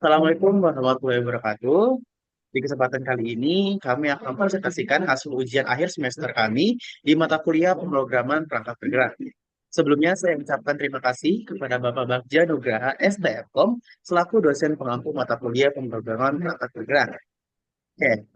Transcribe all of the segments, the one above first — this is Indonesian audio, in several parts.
Assalamualaikum warahmatullahi wabarakatuh. Di kesempatan kali ini, kami akan mempresentasikan hasil ujian akhir semester kami di mata kuliah pemrograman perangkat bergerak. Sebelumnya, saya mengucapkan terima kasih kepada Bapak Bagja Nugraha STFKOM selaku dosen pengampu mata kuliah pemrograman perangkat bergerak. Oke,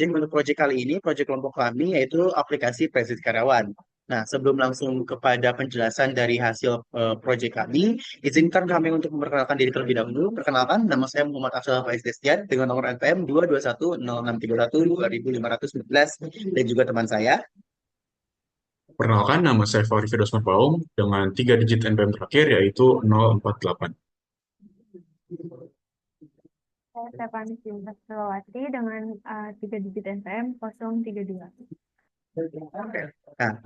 untuk proyek kali ini, proyek kelompok kami yaitu aplikasi Presiden Karyawan. Nah, sebelum langsung kepada penjelasan dari hasil proyek kami, izinkan kami untuk memperkenalkan diri terlebih dahulu. Perkenalkan, nama saya Muhammad Afsal Faiz Destian dengan nomor NPM 22106312519 dan juga teman saya. Perkenalkan, nama saya Fahri Firdaus Paung dengan 3 digit NPM terakhir yaitu 048. Saya Stephanie Silva Selawati dengan 3 digit NPM 032. Nah,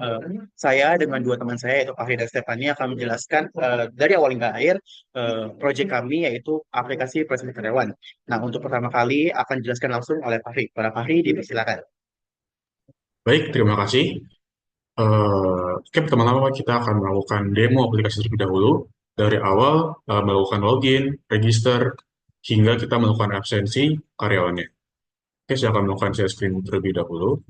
saya dengan dua teman saya yaitu Fahri dan Stefani akan menjelaskan dari awal hingga akhir proyek kami yaitu aplikasi Presiden Karyawan. Nah, untuk pertama kali akan dijelaskan langsung oleh Fahri. Para Fahri, dipersilakan. Baik, terima kasih. Oke, pertama-tama kita akan melakukan demo aplikasi terlebih dahulu. Dari awal, melakukan login, register, hingga kita melakukan absensi karyawannya. Oke, saya akan melakukan share screen terlebih dahulu.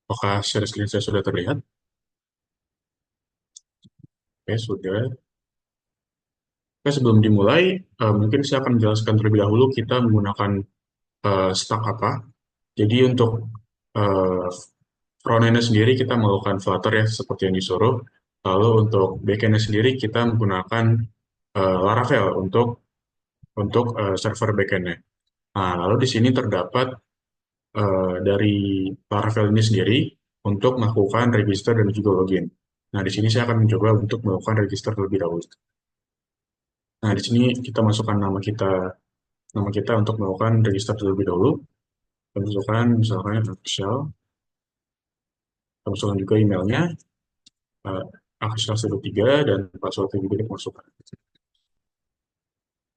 Apakah share screen saya sudah terlihat? Oke, sudah. Oke, sebelum dimulai, mungkin saya akan menjelaskan terlebih dahulu kita menggunakan stack apa. Jadi untuk eh, front-end sendiri kita melakukan Flutter ya, seperti yang disuruh. Lalu untuk back-end sendiri kita menggunakan Laravel untuk server back-end-nya. Nah, lalu di sini terdapat dari Laravel ini sendiri untuk melakukan register dan juga login. Nah, di sini saya akan mencoba untuk melakukan register terlebih dahulu. Nah, di sini kita masukkan nama kita untuk melakukan register terlebih dahulu. Kita masukkan misalkan official, kita masukkan juga emailnya, uh, official 13 dan passwordnya juga kita masukkan.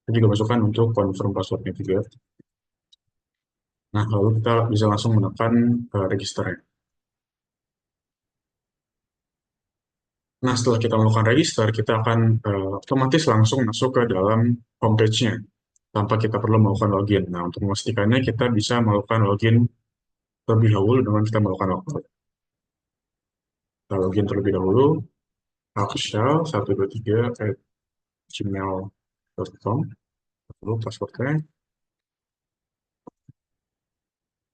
Kita juga masukkan untuk confirm passwordnya juga. Nah, lalu kita bisa langsung menekan registernya. Nah, setelah kita melakukan register, kita akan otomatis langsung masuk ke dalam homepage-nya tanpa kita perlu melakukan login. Nah, untuk memastikannya kita bisa melakukan login terlebih dahulu dengan kita melakukan login. Kita login terlebih dahulu, akshal123@gmail.com, lalu passwordnya.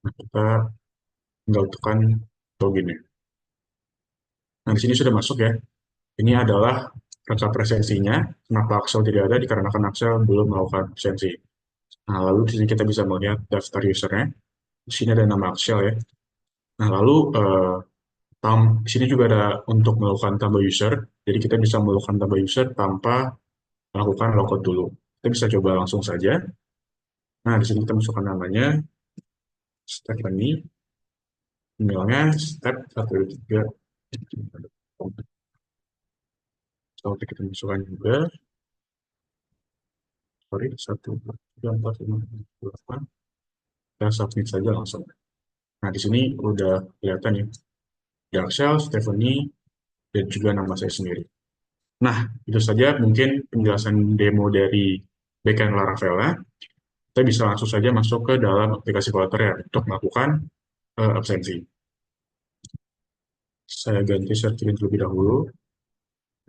Nah, kita tinggal tekan loginnya. Nah, di sini sudah masuk ya. Ini adalah rangka presensinya. Kenapa Axel tidak ada? Dikarenakan Axel belum melakukan presensi. Nah, lalu di sini kita bisa melihat daftar usernya. Di sini ada nama Axel ya. Nah, lalu di sini juga ada untuk melakukan tambah user. Jadi kita bisa melakukan tambah user tanpa melakukan logout dulu. Kita bisa coba langsung saja. Nah, di sini kita masukkan namanya, Stephanie, emailnya, step 123. Lalu kita masukkan juga, sorry, 1, 2, 3, 4, 5, 6, 7, 8. Kita submit saja langsung. Nah, di sini udah kelihatan ya, Jaksel, Stephanie, dan juga nama saya sendiri. Nah, itu saja mungkin penjelasan demo dari backend Laravel. Kita bisa langsung saja masuk ke dalam aplikasi Flutter ya untuk melakukan absensi. Saya ganti share screen terlebih dahulu.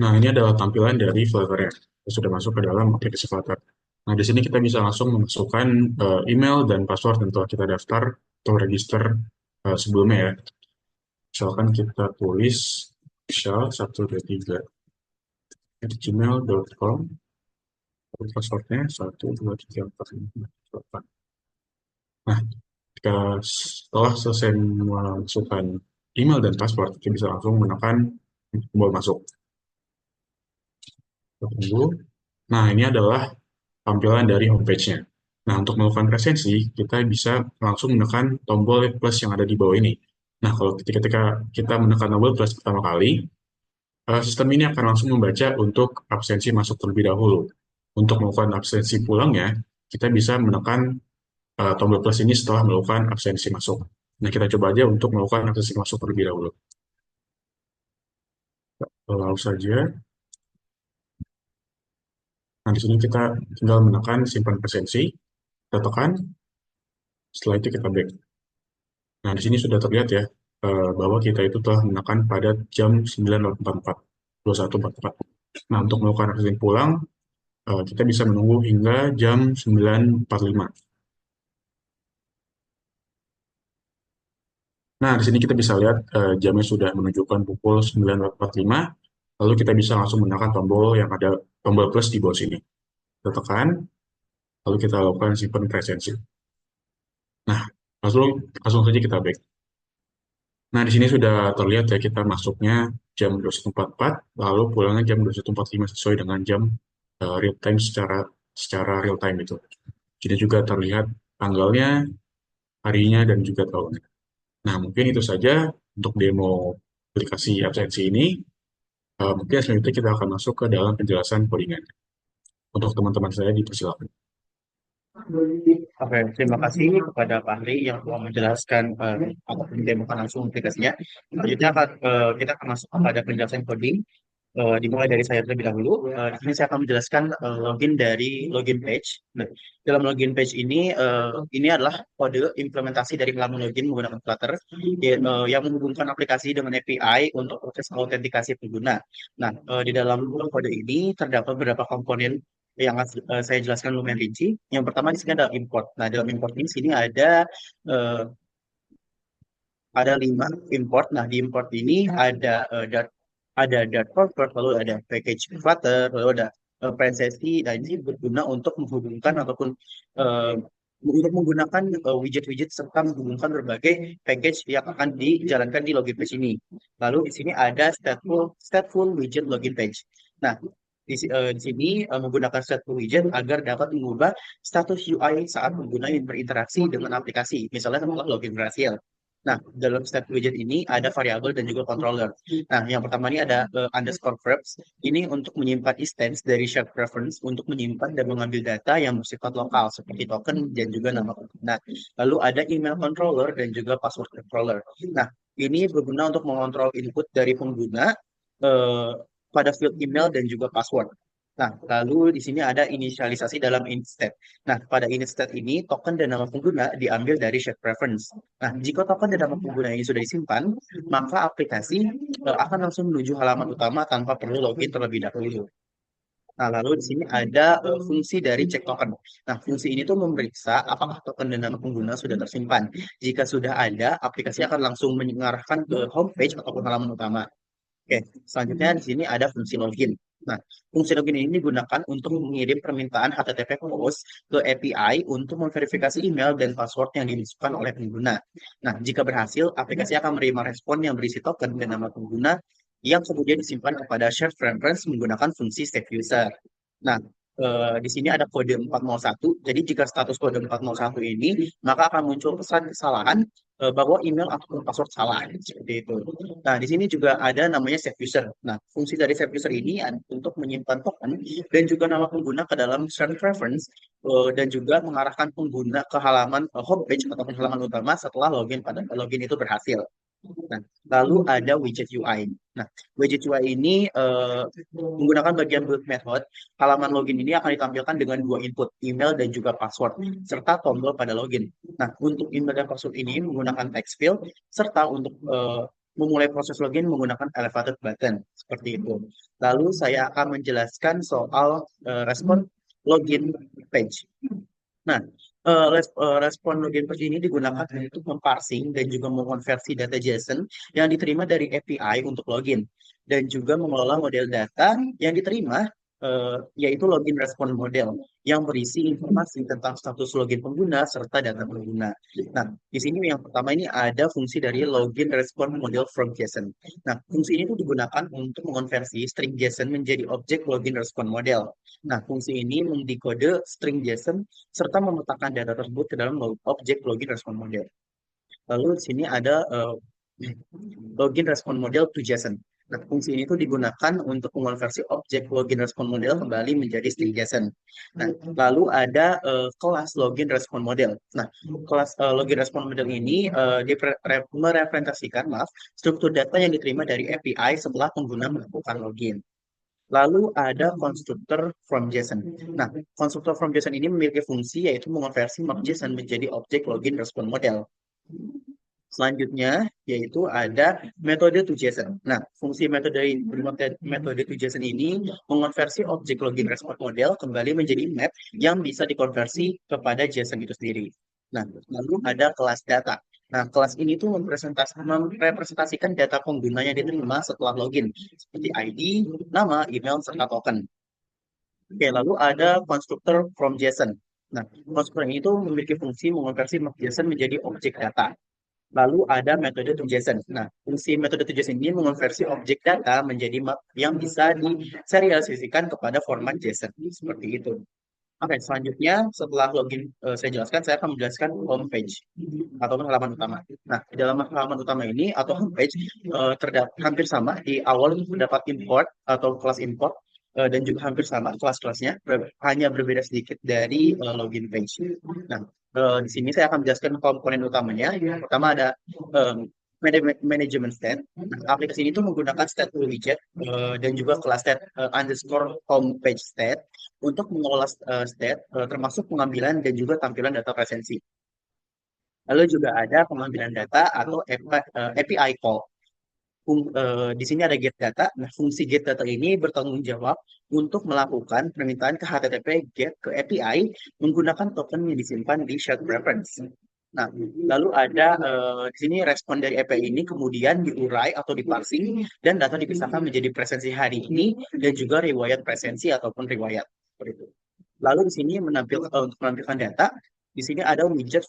Nah, ini adalah tampilan dari Flutter ya. Kita sudah masuk ke dalam aplikasi Flutter. Nah, di sini kita bisa langsung memasukkan email dan password yang telah kita daftar atau register sebelumnya ya. Misalkan kita tulis shal123@gmail.com, passwordnya 1, 2, 3, 4, 5, 6, 7, 8. Nah, setelah selesai memasukkan email dan password, kita bisa langsung menekan tombol masuk. Kita tunggu. Nah, ini adalah tampilan dari homepage-nya. Nah, untuk melakukan presensi, kita bisa langsung menekan tombol plus yang ada di bawah ini. Nah, kalau ketika kita menekan tombol plus pertama kali, sistem ini akan langsung membaca untuk absensi masuk terlebih dahulu. Untuk melakukan absensi pulangnya, kita bisa menekan tombol plus ini setelah melakukan absensi masuk. Nah, kita coba aja untuk melakukan absensi masuk terlebih dahulu. Lalu saja. di sini kita tinggal menekan simpan presensi, kita tekan, setelah itu kita back. Nah, di sini sudah terlihat ya, bahwa kita itu telah menekan pada jam 9.44, 21.44. Nah, untuk melakukan rekening pulang, kita bisa menunggu hingga jam 9.45. Nah, di sini kita bisa lihat jamnya sudah menunjukkan pukul 9.45, lalu kita bisa langsung menekan tombol yang ada tombol plus di bawah sini. Kita tekan, lalu kita lakukan simpan presensi. Nah, langsung saja kita back. Nah, di sini sudah terlihat ya kita masuknya jam 21.44, lalu pulangnya jam 21.45 sesuai dengan jam real time secara real time itu. Jadi juga terlihat tanggalnya, harinya, dan juga tahunnya. Nah, mungkin itu saja untuk demo aplikasi absensi ini. Mungkin selanjutnya kita akan masuk ke dalam penjelasan codingan. Untuk teman-teman saya dipersilakan. Oke, terima kasih kepada Pak Ahli yang telah menjelaskan atau mendemokan langsung aplikasinya. Selanjutnya kita akan masuk kepada penjelasan coding. Dimulai dari saya terlebih dahulu. Di sini saya akan menjelaskan login dari login page. Nah, dalam login page ini adalah kode implementasi dari halaman login menggunakan Flutter yang menghubungkan aplikasi dengan API untuk proses autentikasi pengguna. Nah, di dalam kode ini terdapat beberapa komponen yang saya jelaskan lumayan rinci. Yang pertama di sini ada import. Nah, dalam import ini sini eh, ada 5 import. Nah, di import ini ada dart convert, lalu ada package Flutter, lalu ada presensi. Dan ini berguna untuk menghubungkan ataupun eh, untuk menggunakan widget-widget serta menghubungkan berbagai package yang akan dijalankan di login page ini. Lalu di sini ada stateful widget login page. Nah, di sini menggunakan stateful widget agar dapat mengubah status UI saat pengguna yang berinteraksi dengan aplikasi, misalnya setelah login berhasil. Nah, dalam state widget ini ada variabel dan juga controller. Nah, yang pertama ini ada underscore verbs. Ini untuk menyimpan instance dari shared preference untuk menyimpan dan mengambil data yang bersifat lokal seperti token dan juga nama pengguna. Lalu ada email controller dan juga password controller. Nah, ini berguna untuk mengontrol input dari pengguna eh, pada field email dan juga password. Nah, lalu di sini ada inisialisasi dalam init state. Nah, pada init state ini token dan nama pengguna diambil dari shared preference. Nah, jika token dan nama pengguna ini sudah disimpan, maka aplikasi akan langsung menuju halaman utama tanpa perlu login terlebih dahulu. Nah, lalu di sini ada fungsi dari cek token. Nah, fungsi ini tuh memeriksa apakah token dan nama pengguna sudah tersimpan. Jika sudah ada, aplikasi akan langsung mengarahkan ke homepage ataupun halaman utama. Oke, selanjutnya di sini ada fungsi login. Nah, fungsi login ini digunakan untuk mengirim permintaan HTTP post ke API untuk memverifikasi email dan password yang dimasukkan oleh pengguna. Nah, jika berhasil, aplikasi akan menerima respon yang berisi token dan nama pengguna yang kemudian disimpan kepada shared preference menggunakan fungsi save user. Nah, di sini ada kode 401. Jadi jika status kode 401 ini, maka akan muncul pesan kesalahan bahwa email ataupun password salah seperti itu. Nah, di sini juga ada namanya save user. Nah, fungsi dari save user ini untuk menyimpan token dan juga nama pengguna ke dalam shared preference dan juga mengarahkan pengguna ke halaman homepage ataupun halaman utama setelah login itu berhasil. Nah, lalu ada widget UI. Nah, widget UI ini menggunakan bagian build method. Halaman login ini akan ditampilkan dengan 2 input, email dan juga password, serta tombol pada login. Nah, untuk email dan password ini menggunakan text field, serta untuk memulai proses login menggunakan elevated button, seperti itu. Lalu saya akan menjelaskan soal respon login page. Nah, respon login page ini digunakan untuk memparsing dan juga mengonversi data JSON yang diterima dari API untuk login dan juga mengelola model data yang diterima yaitu login respon model yang berisi informasi tentang status login pengguna serta data pengguna. Nah, di sini yang pertama ini ada fungsi dari login respon model from JSON. Nah, fungsi ini tuh digunakan untuk mengonversi string JSON menjadi objek login respon model. Nah, fungsi ini mendekode string JSON serta memetakan data tersebut ke dalam objek login respon model. Lalu di sini ada login respon model to JSON. Nah, fungsi ini tuh digunakan untuk mengonversi objek login respon model kembali menjadi string JSON. Nah, lalu ada kelas login respon model. Nah, kelas login respon model ini merepresentasikan struktur data yang diterima dari API setelah pengguna melakukan login. Lalu ada constructor from JSON. Nah, constructor from JSON ini memiliki fungsi yaitu mengonversi map JSON menjadi objek login respon model. Selanjutnya yaitu ada metode to JSON. Nah, fungsi metode to JSON ini mengonversi objek login respon model kembali menjadi map yang bisa dikonversi kepada JSON itu sendiri. Nah, lalu ada kelas data. Nah, kelas ini tuh merepresentasikan data pengguna yang diterima setelah login, seperti ID, nama, email, serta token. Oke, lalu ada constructor from JSON. Nah, constructor ini tuh memiliki fungsi mengonversi map JSON menjadi objek data. Lalu ada metode to JSON. Nah, fungsi metode to JSON ini mengonversi objek data menjadi map yang bisa diserialisasikan kepada format JSON. Seperti itu. Oke, selanjutnya setelah login saya jelaskan, saya akan menjelaskan homepage atau halaman utama. Nah, di dalam halaman utama ini atau homepage terdapat hampir sama di awal terdapat import atau kelas import dan juga hampir sama kelas-kelasnya, hanya berbeda sedikit dari login page. Nah, di sini saya akan menjelaskan komponen utamanya. Yang pertama ada management state. Nah, aplikasi ini tuh menggunakan state widget dan juga kelas state underscore homepage state untuk mengelola state termasuk pengambilan dan juga tampilan data presensi. Lalu juga ada pengambilan data atau API call. Di sini ada get data. Nah, fungsi get data ini bertanggung jawab untuk melakukan permintaan ke HTTP GET ke API menggunakan token yang disimpan di shared preference. Nah, lalu ada di sini respon dari API ini kemudian diurai atau diparsing dan data dipisahkan menjadi presensi hari ini dan juga riwayat presensi ataupun riwayat. Seperti itu. Lalu di sini untuk menampilkan data, di sini ada widget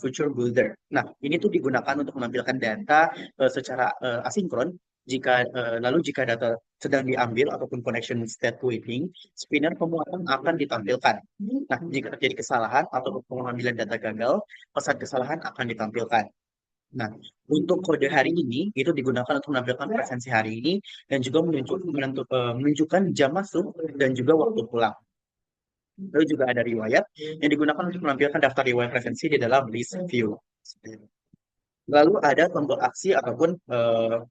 Future Builder. Nah, ini tuh digunakan untuk menampilkan data secara asinkron. Lalu jika data sedang diambil ataupun connection state waiting, spinner pemuatan akan ditampilkan. Nah, jika terjadi kesalahan atau pengambilan data gagal, pesan kesalahan akan ditampilkan. Nah, untuk kode hari ini itu digunakan untuk menampilkan presensi hari ini dan juga menunjukkan jam masuk dan juga waktu pulang. Lalu juga ada riwayat yang digunakan untuk menampilkan daftar riwayat presensi di dalam list view. Lalu ada tombol aksi ataupun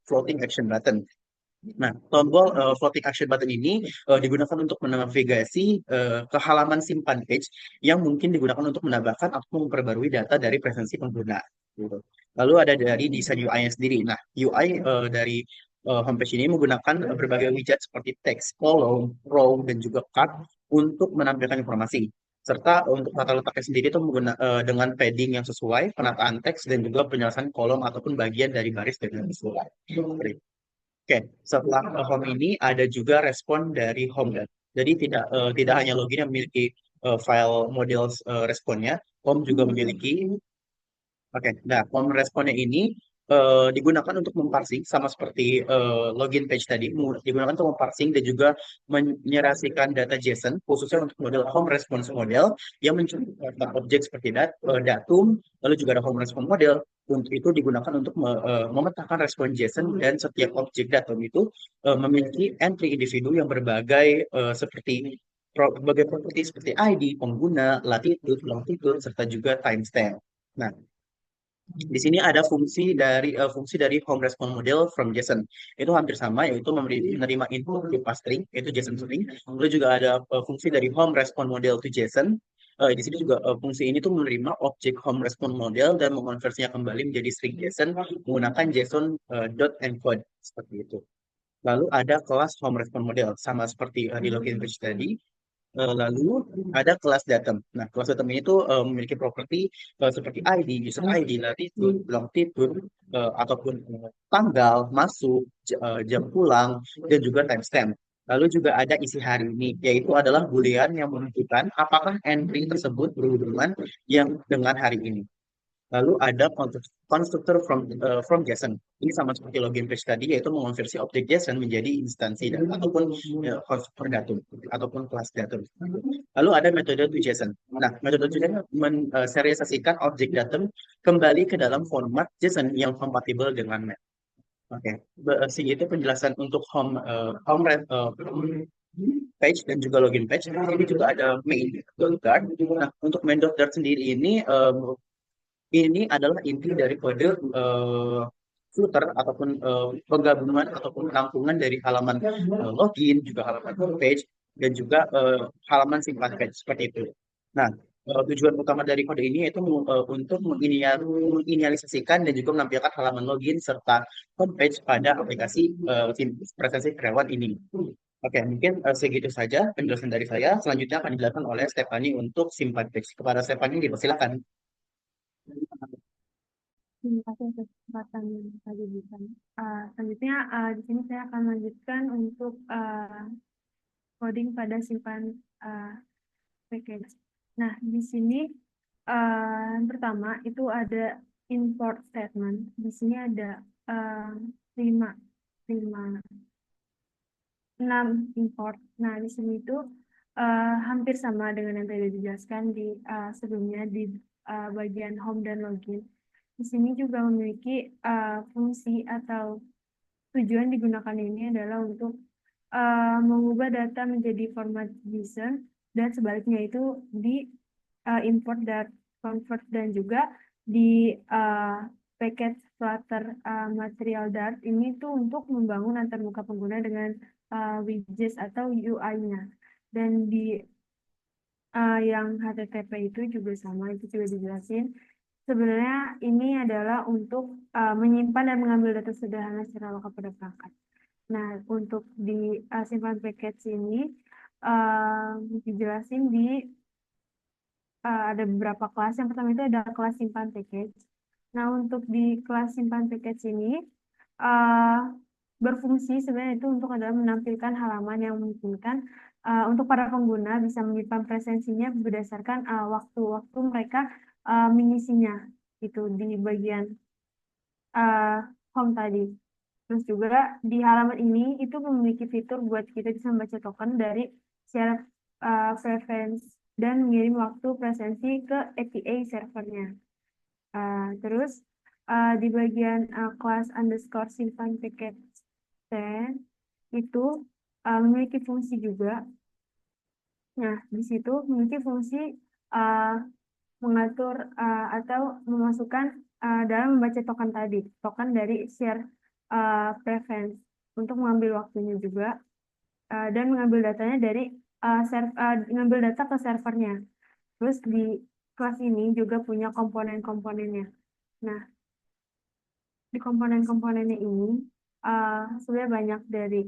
floating action button. Nah, tombol floating action button ini digunakan untuk menavigasi ke halaman simpan page yang mungkin digunakan untuk menambahkan atau memperbarui data dari presensi pengguna. Gitu. Lalu ada dari desain UI-nya sendiri. Nah, UI dari homepage ini menggunakan berbagai widget seperti text, column, row, dan juga card untuk menampilkan informasi. Serta untuk tata letaknya sendiri itu dengan padding yang sesuai, penataan teks, dan juga penyelesaian kolom ataupun bagian dari baris dengan sesuai. Oke, setelah home ini ada juga respon dari home. Jadi tidak hanya login yang memiliki file model responnya, home juga memiliki. Oke, nah home responnya ini digunakan untuk memparsing sama seperti login page tadi, digunakan untuk memparsing dan juga menyerasikan data JSON khususnya untuk model home response model yang mencakup objek seperti datum, lalu juga ada home response model. Untuk itu digunakan untuk memetakan respon JSON dan setiap objek datum itu memiliki entry individu yang seperti berbagai properti seperti ID, pengguna, latitude, longitude, serta juga timestamp. Nah, di sini ada fungsi dari home response model from JSON. Itu hampir sama, yaitu menerima input berupa string, yaitu JSON string. Lalu juga ada fungsi dari home response model to JSON. Di sini juga fungsi ini tuh menerima objek home response model dan mengonversinya kembali menjadi string JSON menggunakan JSON dot encode seperti itu. Lalu ada kelas home response model sama seperti di login page tadi. Lalu ada kelas datum. Nah, kelas datum ini tuh memiliki properti seperti ID, user ID, latitude, longitude, ataupun tanggal masuk, jam pulang, dan juga timestamp. Lalu juga ada isi hari ini, yaitu adalah boolean yang menunjukkan apakah entry tersebut berhubungan yang dengan hari ini. Lalu ada constructor from JSON. Ini sama seperti login page tadi, yaitu mengonversi objek JSON menjadi instansi data ataupun constructor datum ataupun kelas datum. Lalu ada metode to JSON. Nah, metode to JSON menserialisasikan objek datum kembali ke dalam format JSON yang kompatibel dengan map. Oke, itu penjelasan untuk home page dan juga login page. Ini juga ada main.dart. Nah, untuk main.dart sendiri ini adalah inti dari kode footer ataupun penggabungan ataupun penampungan dari halaman login, juga halaman homepage, dan juga halaman simpan page seperti itu. Nah, tujuan utama dari kode ini yaitu untuk menginisialisasikan dan juga menampilkan halaman login serta homepage pada aplikasi presensi karyawan ini. Oke, mungkin segitu saja penjelasan dari saya. Selanjutnya akan dijelaskan oleh Stephanie untuk simpan page. Kepada Stephanie, dipersilakan. Terima kasih atas kesempatan yang saya berikan. Selanjutnya di sini saya akan lanjutkan untuk coding pada simpan package. Nah, di sini yang pertama itu ada import statement. Di sini ada 6 import. Nah, di sini itu hampir sama dengan yang tadi dijelaskan di sebelumnya di bagian home dan login. Di sini juga memiliki fungsi atau tujuan digunakan ini adalah untuk mengubah data menjadi format JSON dan sebaliknya itu di import dan convert, dan juga di package Flutter Material Dart ini tuh untuk membangun antarmuka pengguna dengan widgets atau UI-nya. Dan di yang HTTP itu juga sama, itu juga dijelasin. Sebenarnya ini adalah untuk menyimpan dan mengambil data sederhana secara lokal pada perangkat. Nah, untuk di simpan package ini dijelasin di ada beberapa kelas. Yang pertama itu ada kelas simpan package. Nah, untuk di kelas simpan package ini berfungsi sebenarnya itu untuk adalah menampilkan halaman yang memungkinkan untuk para pengguna bisa menyimpan presensinya berdasarkan waktu-waktu mereka mengisinya itu di bagian home tadi. Terus juga di halaman ini itu memiliki fitur buat kita bisa membaca token dari share preference dan mengirim waktu presensi ke API servernya. Terus di bagian kelas underscore simpan package 10 itu memiliki fungsi juga. Nah, di situ memiliki fungsi mengatur atau memasukkan dalam membaca token tadi, token dari share preference untuk mengambil waktunya juga dan mengambil datanya dari mengambil data ke servernya. Terus di kelas ini juga punya komponen-komponennya. Nah, di komponen-komponennya ini sebenarnya banyak dari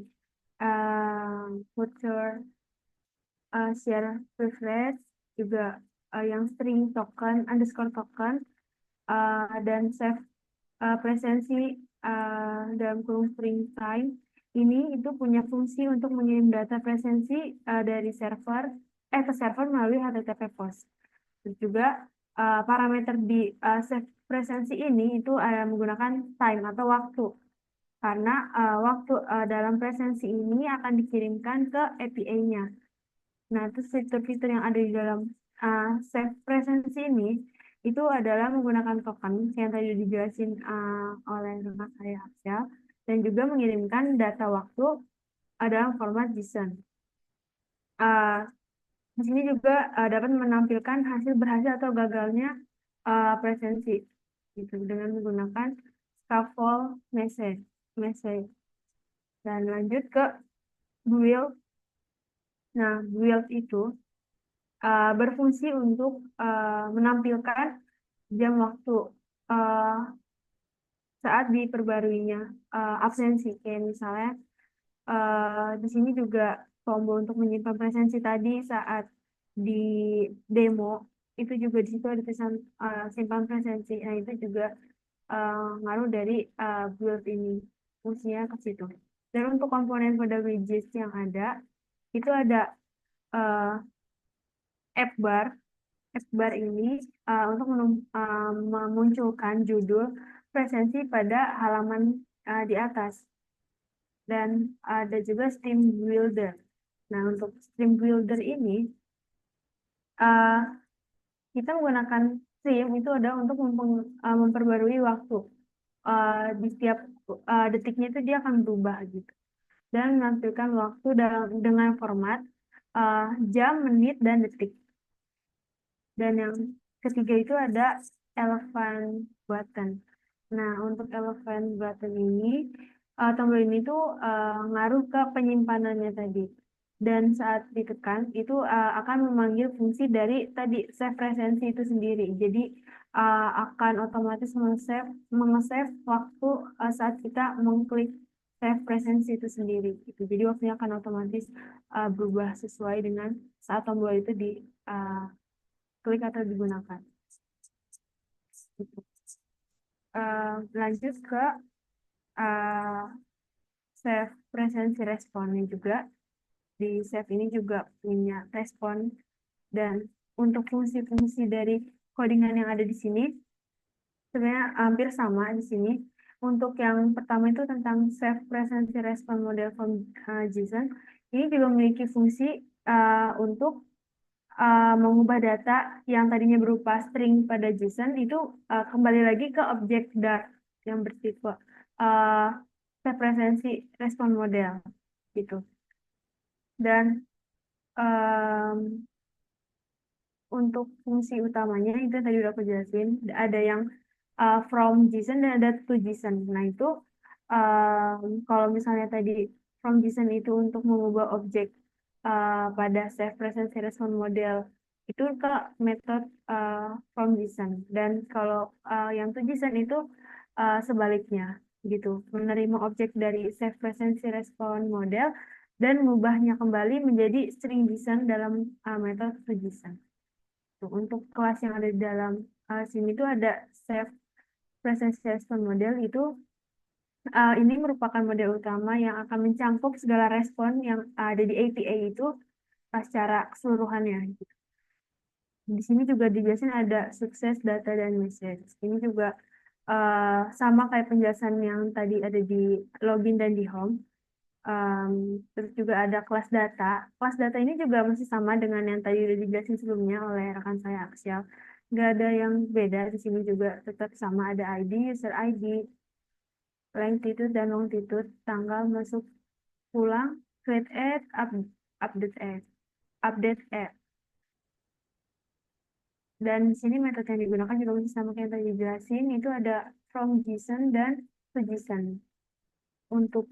footer, share preference, juga yang string token, underscore token, dan save presensi dalam kurung string time. Ini itu punya fungsi untuk mengirim data presensi dari server ke server melalui HTTP post. Terus juga parameter di save presensi ini itu menggunakan time atau waktu, karena waktu dalam presensi ini akan dikirimkan ke API-nya. Nah, terus fitur-fitur yang ada di dalam save presensi ini itu adalah menggunakan token yang tadi dijelasin oleh rekan saya Hafsya, dan juga mengirimkan data waktu dalam format JSON. Di sini juga dapat menampilkan hasil berhasil atau gagalnya presensi gitu dengan menggunakan scaffold message. Dan lanjut ke build. Nah, build itu berfungsi untuk menampilkan jam waktu saat diperbaruinya absensi. Kayak misalnya di sini juga tombol untuk menyimpan presensi tadi saat di demo itu juga di situ ada tulisan simpan presensi. Nah, itu juga ngaruh dari build ini, fungsinya ke situ. Dan untuk komponen pada widgets yang ada itu ada app bar ini untuk memunculkan judul presensi pada halaman di atas. Dan ada juga stream builder. Nah, untuk stream builder ini kita menggunakan stream itu ada untuk memperbarui waktu. Di setiap detiknya itu dia akan berubah gitu. Dan menampilkan waktu dengan format jam, menit, dan detik. Dan yang ketiga itu ada elephant button. Nah, untuk elephant button ini, tombol ini tuh ngaruh ke penyimpanannya tadi. Dan saat ditekan, itu akan memanggil fungsi dari tadi save presensi itu sendiri. Jadi akan otomatis menge-save waktu saat kita mengklik save presensi itu sendiri. Gitu. Jadi waktunya akan otomatis berubah sesuai dengan saat tombol itu diklik atau digunakan. Gitu. Lanjut ke save presensi responnya juga. Di save ini juga punya respon dan untuk fungsi-fungsi dari codingan yang ada di sini sebenarnya hampir sama di sini. Untuk yang pertama itu tentang save presensi respon model from JSON. Ini juga memiliki fungsi untuk mengubah data yang tadinya berupa string pada JSON itu kembali lagi ke objek Dart yang bertipe referensi respon model gitu. Dan untuk fungsi utamanya itu tadi udah aku jelasin, ada yang from JSON dan ada to JSON. Nah itu kalau misalnya tadi from JSON itu untuk mengubah objek pada save presence respon model itu ke metode from JSON. Dan kalau yang to JSON itu sebaliknya gitu, menerima objek dari save presence respon model dan mengubahnya kembali menjadi string JSON dalam metode to JSON. Untuk kelas yang ada di dalam sini itu ada save presence respon model itu ini merupakan model utama yang akan mencangkup segala respon yang ada di API itu secara keseluruhannya. Gitu. Di sini juga dijelasin ada sukses, data, dan message. Ini juga sama kayak penjelasan yang tadi ada di login dan di home. Terus juga ada kelas data. Kelas data ini juga masih sama dengan yang tadi udah dijelasin sebelumnya oleh rekan saya Aksial. Nggak ada yang beda di sini juga tetap sama, ada ID, user ID, longitude dan longitude, tanggal masuk pulang, create ad, update ad, update ad. Dan di sini metode yang digunakan juga masih sama kayak yang tadi dijelasin, itu ada from JSON dan to JSON. Untuk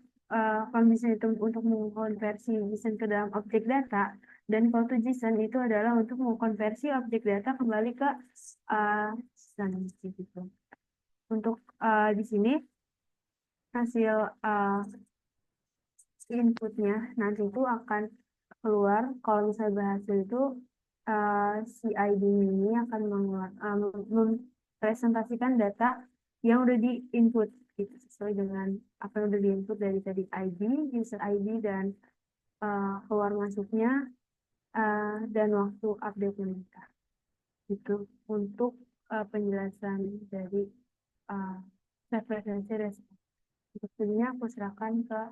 from JSON itu untuk mengkonversi JSON ke dalam objek data, dan kalau to JSON itu adalah untuk mengkonversi objek data kembali ke JSON gitu. Untuk di sini hasil inputnya nanti itu akan keluar kalau misalnya berhasil itu si ID ini akan mempresentasikan data yang udah di input gitu, sesuai dengan apa yang udah di input dari tadi ID, user ID dan keluar masuknya dan waktu update mereka. Itu untuk penjelasan dari referensi respon. Untuk selanjutnya aku serahkan ke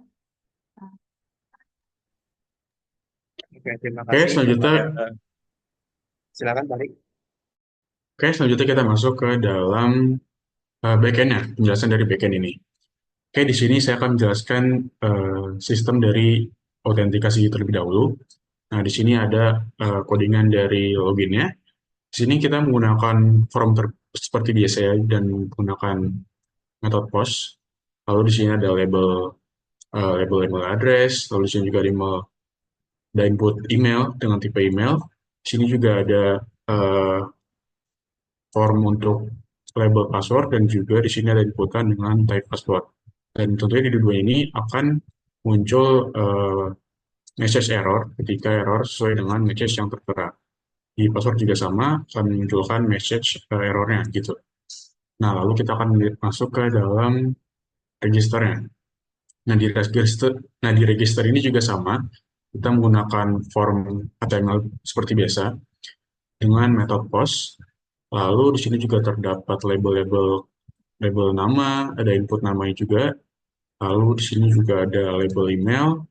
Oke, terima Oke, kasih selanjutnya, kepada silakan balik. kita masuk ke dalam backend-nya, penjelasan dari backend ini. Oke, di sini saya akan menjelaskan sistem dari autentikasi terlebih dahulu. Nah, di sini ada codingan dari loginnya. Di sini kita menggunakan form seperti biasa ya, dan menggunakan metode post. Lalu di sini ada label email address, lalu di sini juga ada input email dengan tipe email. Di sini juga ada form untuk label password dan juga di sini ada inputan dengan type password. Dan tentunya di dua ini akan muncul message error ketika error sesuai dengan message yang tertera. Di password juga sama, akan memunculkan message errornya gitu. Nah, lalu kita akan masuk ke dalam registernya. Nah, di register ini juga sama. Kita menggunakan form HTML seperti biasa dengan metode post. Lalu di sini juga terdapat label nama, ada input namanya juga. Lalu di sini juga ada label email,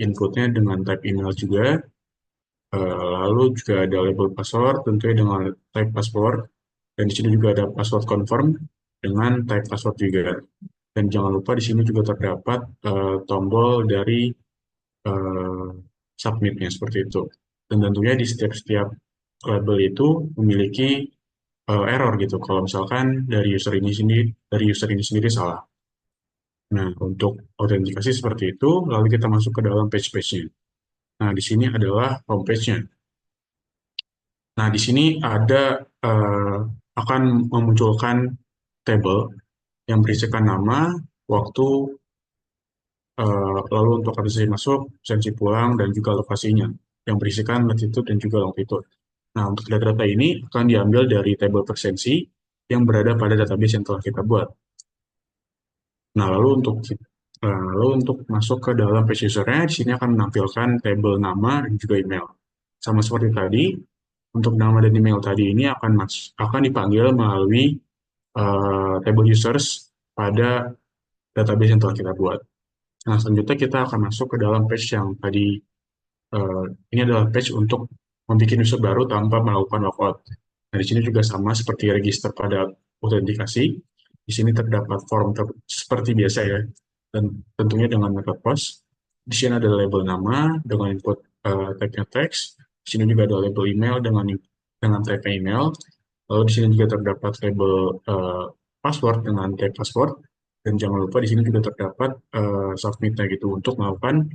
inputnya dengan type email juga. Lalu juga ada label password, tentunya dengan type password. Dan di sini juga ada password confirm dengan type password juga. Dan jangan lupa di sini juga terdapat tombol dari submitnya seperti itu. Dan tentunya di setiap label itu memiliki error gitu kalau misalkan dari user ini sendiri salah. Nah, untuk autentikasi seperti itu, lalu kita masuk ke dalam page-nya. Nah, di sini adalah homepage-nya. Nah, di sini ada akan memunculkan table yang berisikan nama, waktu, lalu untuk absensi masuk, absensi pulang, dan juga lokasinya yang berisikan latitude dan juga longitude. Nah, untuk data-data ini akan diambil dari table presensi yang berada pada database yang telah kita buat. Nah, lalu untuk masuk ke dalam page usernya, di sini akan menampilkan table nama dan juga email. Sama seperti tadi, untuk nama dan email tadi ini akan dipanggil melalui table users pada database yang telah kita buat. Nah, selanjutnya kita akan masuk ke dalam page yang tadi. eh, ini adalah page untuk membuat user baru tanpa melakukan logout. Nah, di sini juga sama seperti register pada autentikasi. Di sini terdapat form seperti biasa ya, dan tentunya dengan metode post. Di sini ada label nama dengan input tag-nya teks. Di sini juga ada label email dengan tag email. Lalu di sini juga terdapat label password dengan tag password. Dan jangan lupa di sini juga terdapat submit-nya gitu untuk melakukan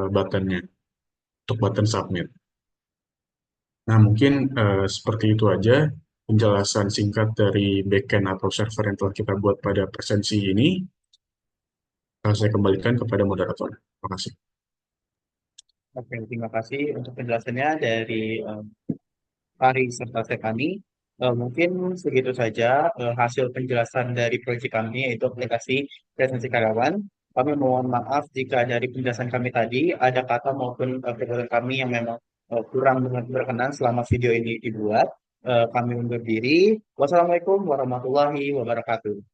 buttonnya, untuk button submit. Nah, mungkin seperti itu aja penjelasan singkat dari backend atau server yang telah kita buat pada presensi ini. Saya kembalikan kepada moderator. Terima kasih. Oke, terima kasih untuk penjelasannya dari Fahri serta Stefani. Mungkin segitu saja hasil penjelasan dari proyek kami, yaitu aplikasi presensi karyawan. Kami mohon maaf jika dari penjelasan kami tadi ada kata maupun perbuatan kami yang memang kurang berkenan selama video ini dibuat. Kami undur diri. Wassalamualaikum warahmatullahi wabarakatuh.